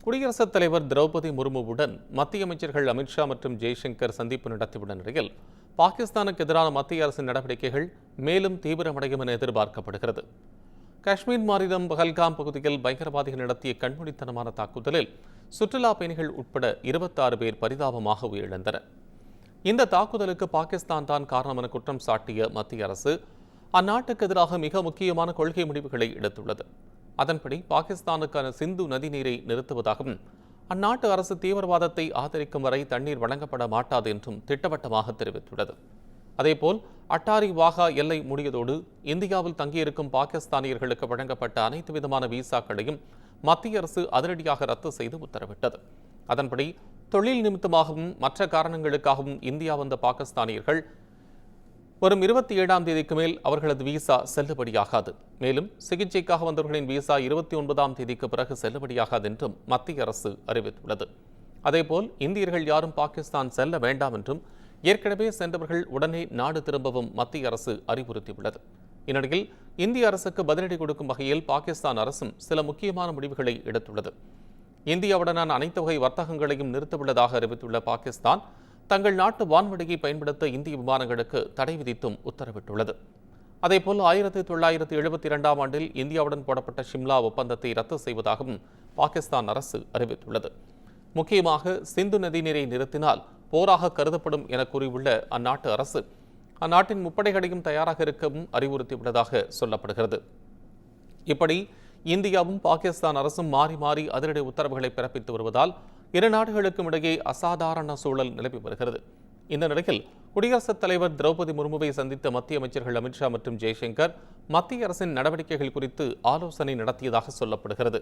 குடியரசுத் தலைவர் திரௌபதி முர்முவுடன் மத்திய அமைச்சர்கள் அமித்ஷா மற்றும் ஜெய்சங்கர் சந்திப்பு நடத்தியுள்ள நிலையில் பாகிஸ்தானுக்கு எதிரான மத்திய அரசின் நடவடிக்கைகள் மேலும் தீவிரமடையும் என எதிர்பார்க்கப்படுகிறது. காஷ்மீர் மாநிலம் பஹல்காம் பகுதியில் பயங்கரவாதிகள் நடத்திய கண்மூடித்தனமான தாக்குதலில் சுற்றுலா பயணிகள் உட்பட 26 பேர் பரிதாபமாக உயிரிழந்தனர். இந்த தாக்குதலுக்கு பாகிஸ்தான் தான் காரணம் என குற்றம் சாட்டிய மத்திய அரசு அந்நாட்டுக்கு எதிராக மிக முக்கியமான கொள்கை முடிவுகளை எடுத்துள்ளது. அதன்படி பாகிஸ்தானுக்கான சிந்து நதி நீரை நிறுத்துவதாகவும் அந்நாட்டு அரசு தீவிரவாதத்தை ஆதரிக்கும் வரை தண்ணீர் வழங்கப்பட மாட்டாது என்றும் திட்டவட்டமாக தெரிவித்துள்ளது. அதேபோல் அட்டாரி வாகா எல்லை மூடியதோடு இந்தியாவில் தங்கியிருக்கும் பாகிஸ்தானியர்களுக்கு வழங்கப்பட்ட அனைத்து விதமான விசாக்களையும் மத்திய அரசு அதிரடியாக ரத்து செய்து உத்தரவிட்டது. அதன்படி தொழில் நிமித்தமாகவும் மற்ற காரணங்களுக்காகவும் இந்தியா வந்த பாகிஸ்தானியர்கள் வரும் 27ஆம் தேதிக்கு மேல் அவர்களது விசா செல்லுபடியாகாது. மேலும் சிகிச்சைக்காக வந்தவர்களின் விசா 29ஆம் தேதிக்கு பிறகு செல்லுபடியாகாது என்றும் மத்திய அரசு அறிவித்துள்ளது. அதேபோல் இந்தியர்கள் யாரும் பாகிஸ்தான் செல்ல வேண்டாம் என்றும் ஏற்கனவே சென்றவர்கள் உடனே நாடு திரும்பவும் மத்திய அரசு அறிவுறுத்தியுள்ளது. இந்நிலையில் இந்திய அரசுக்கு பதிலடி கொடுக்கும் வகையில் பாகிஸ்தான் அரசும் சில முக்கியமான முடிவுகளை எடுத்துள்ளது. இந்தியாவுடனான அனைத்து வகை வர்த்தகங்களையும் நிறுத்தவுள்ளதாக அறிவித்துள்ள பாகிஸ்தான் தங்கள் நாட்டு வான்வழியை பயன்படுத்த இந்திய விமானங்களுக்கு தடை விதித்தும் உத்தரவிட்டுள்ளது. அதேபோல் 1972ஆம் ஆண்டில் இந்தியாவுடன் போடப்பட்ட ஷிம்லா ஒப்பந்தத்தை ரத்து செய்வதாகவும் பாகிஸ்தான் அரசு அறிவித்துள்ளது. முக்கியமாக சிந்து நதி நீரை நிறுத்தினால் போராக கருதப்படும் என கூறியுள்ள அந்நாட்டு அரசு அந்நாட்டின் முப்படைகளையும் தயாராக இருக்கவும் அறிவுறுத்தியுள்ளதாக சொல்லப்படுகிறது. இப்படி இந்தியாவும் பாகிஸ்தான் அரசும் மாறி மாறி அதிரடி உத்தரவுகளை பிறப்பித்து வருவதால் இரு நாடுகளுக்கும் இடையே அசாதாரண சூழல் நிலவி வருகிறது. இந்த நிலையில் குடியரசுத் தலைவர் திரௌபதி முர்முவை சந்தித்த மத்திய அமைச்சர்கள் அமித்ஷா மற்றும் ஜெய்சங்கர் மத்திய அரசின் நடவடிக்கைகள் குறித்து ஆலோசனை நடத்தியதாக சொல்லப்படுகிறது.